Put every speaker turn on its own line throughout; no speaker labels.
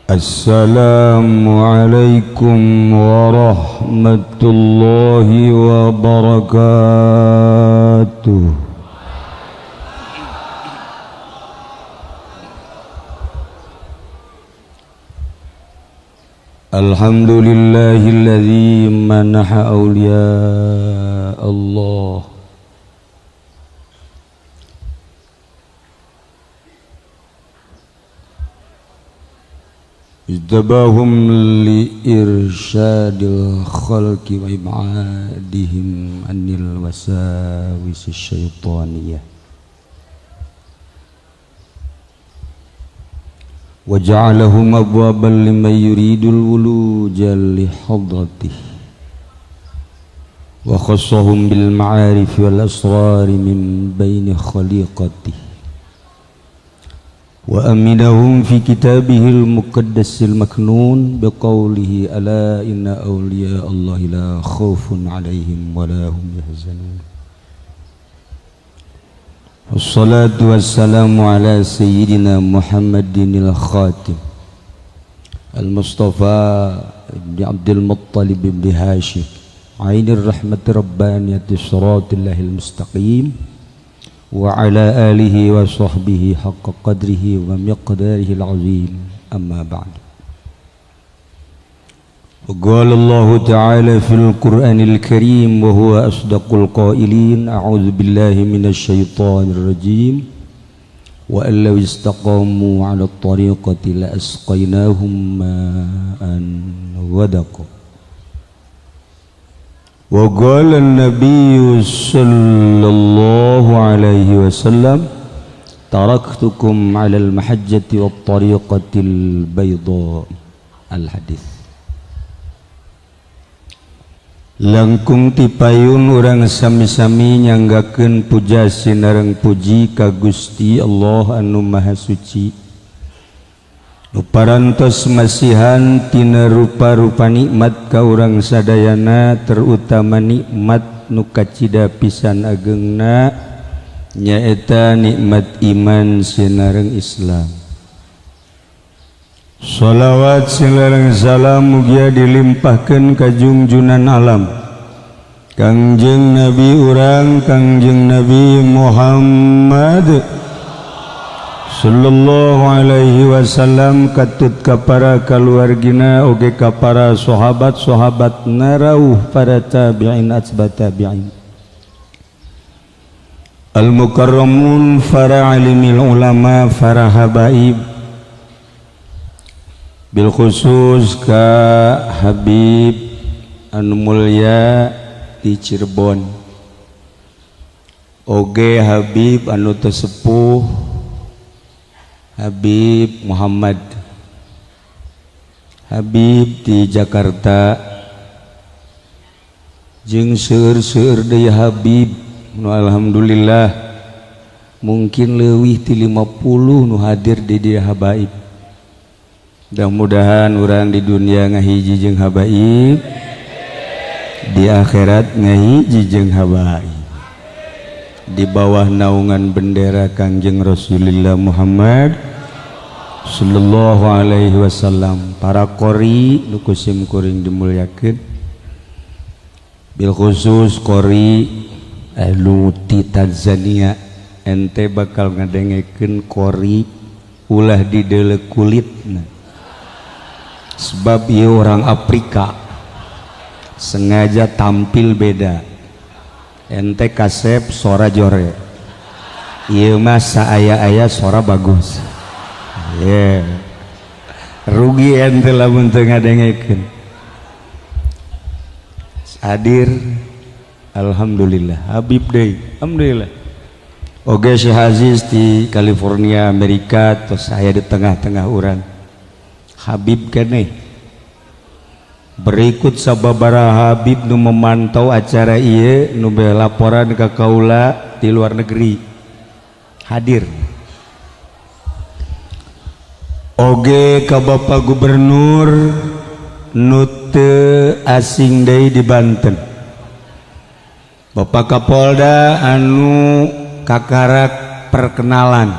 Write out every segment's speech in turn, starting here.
Assalamualaikum warahmatullahi wabarakatuh. Alhamdulillahilladzi manaha awliya Allah ijtabahum li irsyadil khalqi wa ib'adihim anil wasawisi syaitaniyah wa ja'alahum abwaban liman yuridul wuluja li hadratih wa khassahum bil ma'arif wal asrari min baini khaliqatih wa aminahum fi kitabihil muqaddasil maknun biqaulihi ala inna awliya Allahi la khawfun alaihim wa la hum yahzanun. Wassalatu wassalamu ala sayyidina Muhammadinil khatim al-Mustafa ibn Abdul Muttalib ibn Hashim ainir rahmati rabbaniyati siratilahil mustaqim wa ala alihi wa sahbihi haqqa qadrihi wa miqdarihi al-azim amma ba'du. Qala Allah ta'ala fil Qur'anil Karim wa huwa asdaqul qailin a'udzu billahi minasy syaithanir rajim wa allaw istaqamu 'ala at-tariqati la asqaynahum ma'an ghadaqa. Wa qala an-nabiy sallallahu alaihi wasallam taraktukum 'ala al-mahajjati wat-tariqatil bayda. Al-hadis. Langkung tipayun urang sami-sami nyanggakeun puja sinareng puji ka Gusti Allah anu Maha Suci. Nu parantos masihan tina rupa-rupa nikmat ka urang sadayana, terutama nikmat nu kacida pisan ageungna nyaeta nikmat iman sinareng Islam. Shalawat sinareng salam mugia dilimpahkeun ka junjunan alam Kangjeng Nabi urang Kangjeng Nabi Muhammad sallallahu alaihi wasallam, katut ka para kaluargina oge ka para sahabat-sahabat narauh para tabi'in atba tabi'in al-mukarramun, para alimil ulama, para habaib, bil khusus ka Habib anu mulya di Cirebon, oge Habib anu tesepuh Habib Muhammad, Habib di Jakarta, jeung seueur-seueur deui Habib nu alhamdulillah mungkin leuwih ti 50 nu hadir di dieu habaib. Mudah-mudahan urang di dunia ngahiji jeung habaib, di akhirat ngahiji jeung habaib, di bawah naungan bendera Kangjeng Rasulullah Muhammad sallallahu alaihi wasallam. Para qori nu kusim kuring dimulyakeun, bil khusus qori anu ti Tanzania, ente bakal ngadengekeun qori ulah di deuleu kulitna, sebab ieu orang Afrika sengaja tampil beda. Ente kasep sora jore, ieu mah saaya-aya sora bagus. Rugi ente lamun teu ngadengekeun. Hadir alhamdulillah. Habib deui alhamdulillah. Oge Syekh Aziz di California Amerika, tos aya di tengah-tengah urang. Habib keneh. Berikut sababaraha Habib nu memantau acara ieu, nu bae laporan ka kaula di luar negeri. Hadir. Oge ka Bapak Gubernur nu teu asing deui di Banten, Bapak Kapolda anu kakarak perkenalan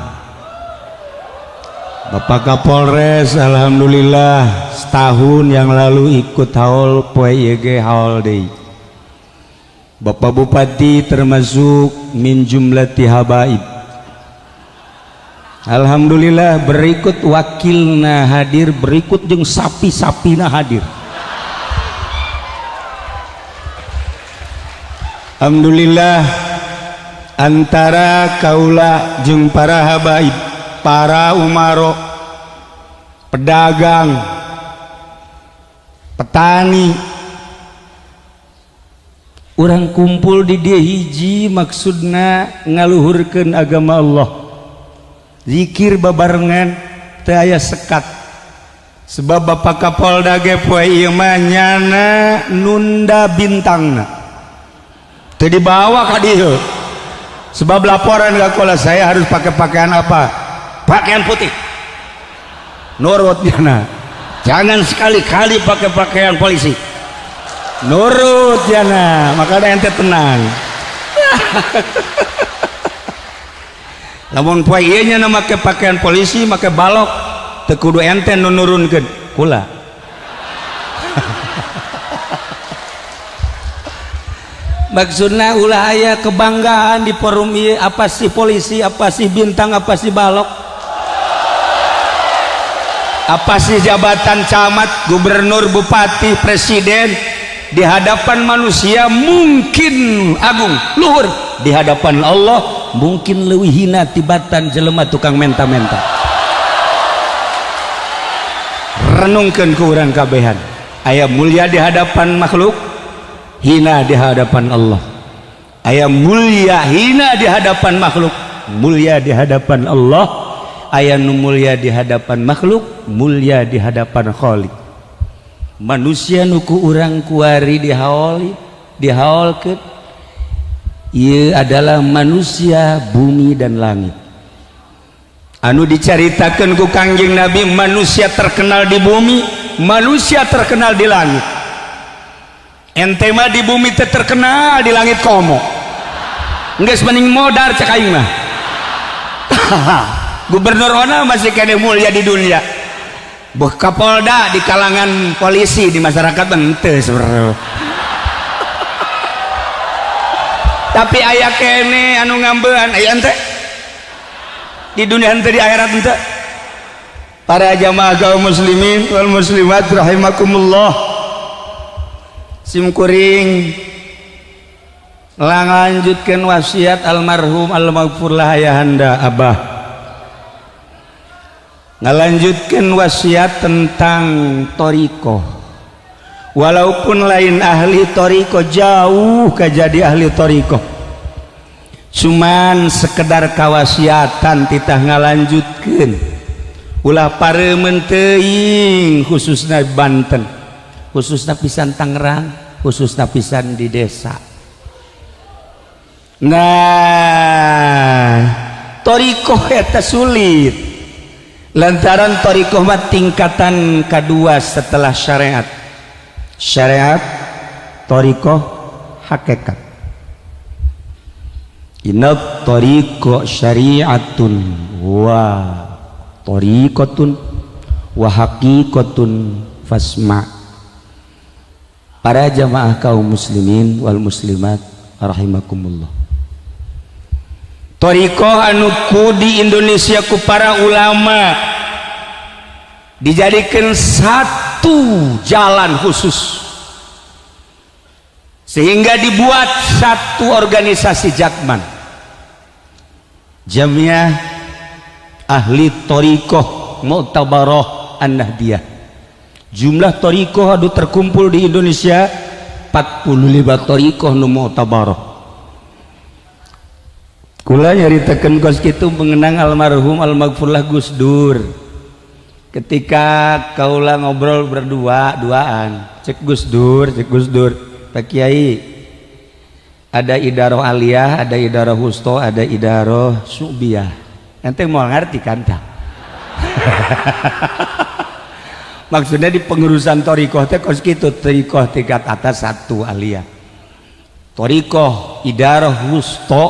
Bapak Kapolres, alhamdulillah setahun yang lalu ikut haul poe YG haul deui. Bapak Bupati termasuk min jumlati habaib. Alhamdulillah berikut wakilna hadir, berikut jeung sapi-sapina hadir. Alhamdulillah antara kaula jeung para habaib, para umaro, pedagang, petani, urang kumpul di dia hiji maksudna ngaluhurkeun agama Allah, zikir babarengan teu aya sekat. Sebab Bapak Kapolda ge poe ieu mah nyana nunda bintangna teu dibawa ka dieu. Sebab laporan ke sekolah saya harus pakai pakaian apa? Pakaian putih. Nurut jana. Jangan sekali-kali pakai pakaian polisi. Nurut jana. Maka ada ente tenang. Lamun poe ieu nya make pakaian polisi, make balok, teu kudu ente nu nurunkeun. Kula. Maksudna ulah aya kebanggaan di forum ieu, apa sih polisi, apa sih bintang, apa sih balok, apa sih jabatan camat, gubernur, bupati, presiden. Di hadapan manusia mungkin agung luhur, di hadapan Allah mungkin leuwih hina tibatan jelema tukang menta-menta. Renungkeun ku urang kabehan, aya mulia di hadapan makhluk, hina di hadapan Allah. Aya mulia hina di hadapan makhluk, mulia di hadapan Allah. Aya nu mulia di hadapan makhluk, mulia di hadapan Khaliq. Manusia nuku urang kuari dihaolkeun ieu adalah manusia bumi dan langit. Anu dicaritakeun ku Kangjeng Nabi, manusia terkenal di bumi, manusia terkenal di langit. Ente mah di bumi teh terkenal, di langit komo. Geus mending modar cek aing mah. Gubernur ona masih kene mulia di dunia. Buh Kapolda di kalangan polisi di masyarakat henteu sebenarnya. Tapi aya kene anu ngambean, aya ente. Di dunia henteu, di akhirat henteu. Para jamaah kaum muslimin wal muslimat rahimakumullah. Simkuring lanjutkeun wasiat almarhum almaghfurlah ayahanda Abah, ngalanjutkeun wasiat tentang toriko. Walaupun lain ahli toriko, jauh ka jadi ahli toriko, cuman sekedar kawasiatan titah ngalanjutkeun ulah pareumeun teuing, khususna Banten, khususna pisan Tangerang, khususna pisan di desa. Nah, torikoh eta sulit lantaran torikoh mah tingkatan kedua setelah syariat. Syariat, torikoh, hakikat. Inna torikoh syariatun wa torikotun wa hakikotun fasma'. Para jamaah kaum muslimin wal muslimat rahimakumullah, torikoh anu di Indonesia ku para ulama dijadikan satu jalan khusus, sehingga dibuat satu organisasi Jakman, Jamiah Ahli Torikoh Mu'tabarah An-Nahdiyah. Jumlah torikoh adu terkumpul di Indonesia 45 torikoh nu mu'tabarah. Kula nyaritakeun kos kitu mengenang almarhum almaghfurlah Gus Dur. Ketika kaula ngobrol berdua-duaan, cek Gus Dur, Pak Kiai, ada idaroh aliyah, ada idaroh wusto, ada idaroh subiyah. Ente mau ngerti kan tak? Maksudnya di pengurusan torikoh teh kos kitu, torikoh tingkat atas satu aliyah, torikoh idaroh wusto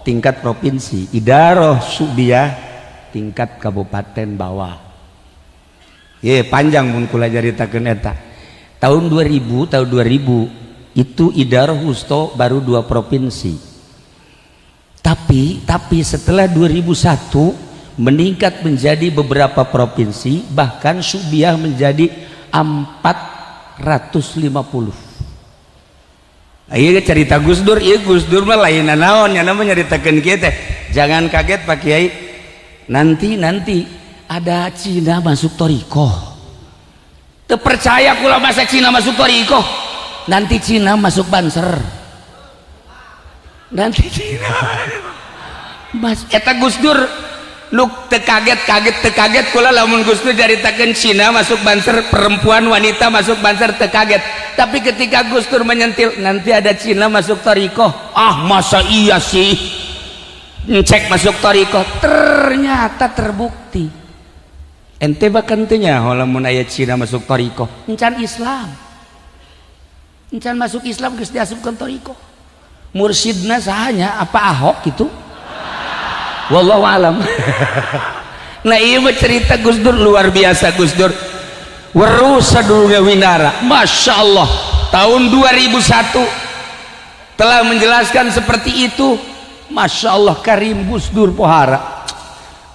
tingkat provinsi, idaroh subiyah tingkat kabupaten bawah. Ye panjang mun kula jaritakeun eta. Tahun 2000 itu Idarah Wusto baru 2 provinsi. Tapi setelah 2001 meningkat menjadi beberapa provinsi, bahkan Subiah menjadi 450. Iya cerita Gus Dur, iya Gus Dur mah lain naon nya nama nyaritakeun kieu teh. Jangan kaget Pak Kiai. Nanti ada Cina masuk Torikoh. Teu percaya kula masa Cina masuk Torikoh. Nanti Cina masuk Banser. Nanti Cina. Mas eta Gus Dur lu teu kaget kula lamun Gus Dur jaritakeun Cina masuk Banser, perempuan wanita masuk Banser teu kaget. Tapi ketika Gus Dur menyentil nanti ada Cina masuk Torikoh, masa iya sih, cek masuk Torikoh, ternyata terbukti. Ente bahkan tanya lamun aya Cina masuk Torikoh, encan Islam, encan masuk Islam geus diasupkeun Torikoh. Mursidna sahanya apa Ahok gitu? Wallahu alam. Nah iya cerita Gus Dur luar biasa. Gus Dur weruh sadurunge winara, Masya Allah, tahun 2001 telah menjelaskan seperti itu. Masya Allah karim Gus Dur pohara.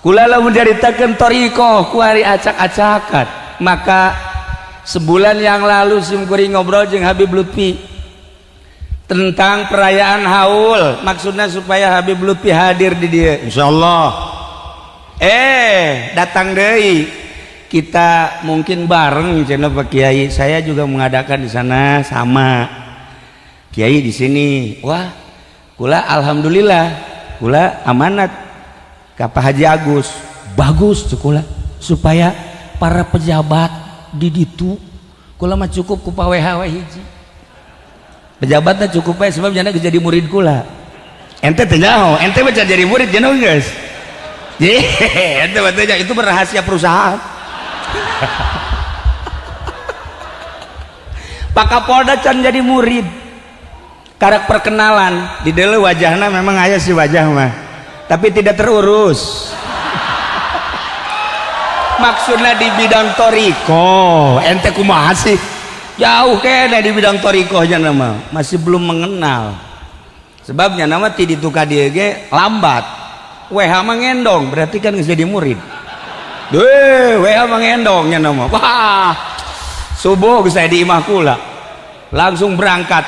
Kula lamun jaritakeun Torikoh ku ari acak-acakan. Maka sebulan yang lalu simkuring ngobrol jeung Habib Lutfi tentang perayaan haul, maksudnya supaya Habib Lutfi hadir di dia. Insyaallah datang deui. Kita mungkin bareng channel Pak Kiai, saya juga mengadakan di sana sama Kiai di sini. Wah, kula alhamdulillah, kula amanat ka Pak Haji Agus, bagus kula supaya para pejabat di ditu, kula mah cukup ku PWH hiji. Pejabatnya cukup sebab jana jadi murid kula. Ente teh nyaho, ente mah jadi murid jana geus. Ente mah itu rahasia perusahaan. Pak Kapolda can jadi murid karek perkenalan di dele wajahnya memang aya si wajah mah tapi tidak terurus. Maksudnya di bidang Torikoh ente kumaha sih jauh kene di bidang Torikoh nya nama masih belum mengenal sebabnya nama ti ditu ka dieu ge lambat WH mah ngendong berarti kan geus jadi murid. WA mengendongnya nama. Wah, subuh saya di imah kula langsung berangkat.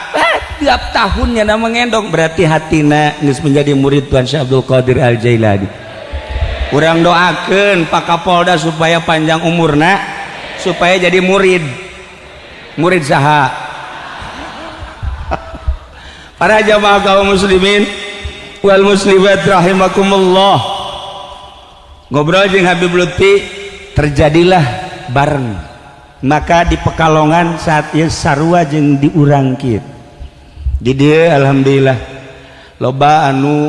Tiap tahunnya nama ngendong berarti hatina geus menjadi murid Tuan Syekh Abdul Qadir Al Jailani. Urang doakeun Pak Kapolda supaya panjang umurna supaya jadi murid saha. Para jamaah kaum muslimin wal muslimat rahimakumullah. Ngobrol jeung Habib Lutfi terjadilah bareng. Maka di Pekalongan saat ieu sarua jeung di urang kieu. Di dieu alhamdulillah loba anu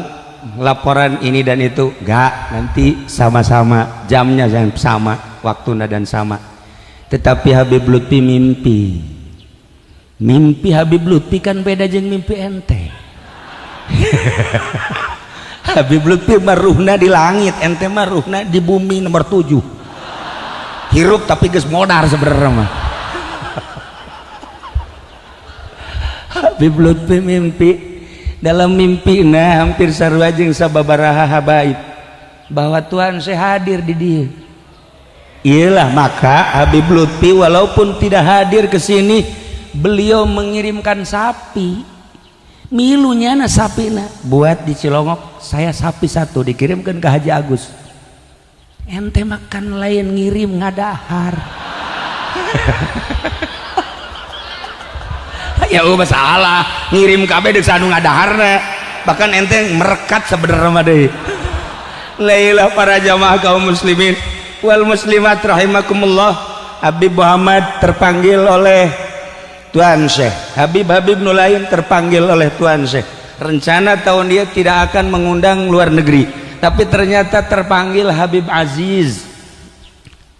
laporan ini dan itu, enggak, nanti sama-sama jamnya yang sama, waktuna dan sama. Tetapi Habib Lutfi mimpi Habib Lutfi kan beda jeung mimpi ente. Habib Lutfi maruhna di langit, ente maruhna di bumi nomor 7. Hirup tapi geus modar sebenarnya mah. Habib Lutfi mimpi, dalam mimpina hampir sarua jeung sababaraha habaib bahwa Tuhan saya hadir di dia. Iyalah maka Habib Lutfi walaupun tidak hadir ke sini, beliau mengirimkan sapi. Milunya na sapi na buat di Cilongok, saya sapi 1 dikirimkan ke Haji Agus. Ente makan lain ngirim ngadahar. Ya masalah ngirim kabeh deuk sanu ngadaharna, bahkan ente merekat sebenarnya mah deui. Lailah para jamaah kaum muslimin wal muslimat rahimakumullah. Habib Muhammad terpanggil oleh Tuan Syekh, Habib Nulain terpanggil oleh Tuan Syekh. Rencana tahun dia tidak akan mengundang luar negeri, tapi ternyata terpanggil Habib Aziz.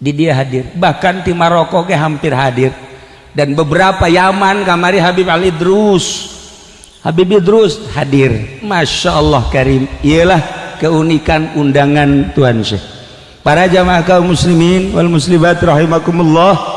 Di dia hadir, bahkan di Maroko ke hampir hadir, dan beberapa Yaman kamari Habib Idrus hadir. Masya Allah karim. Ialah keunikan undangan Tuan Syekh. Para jamaah kaum muslimin wal muslimat rahimakumullah,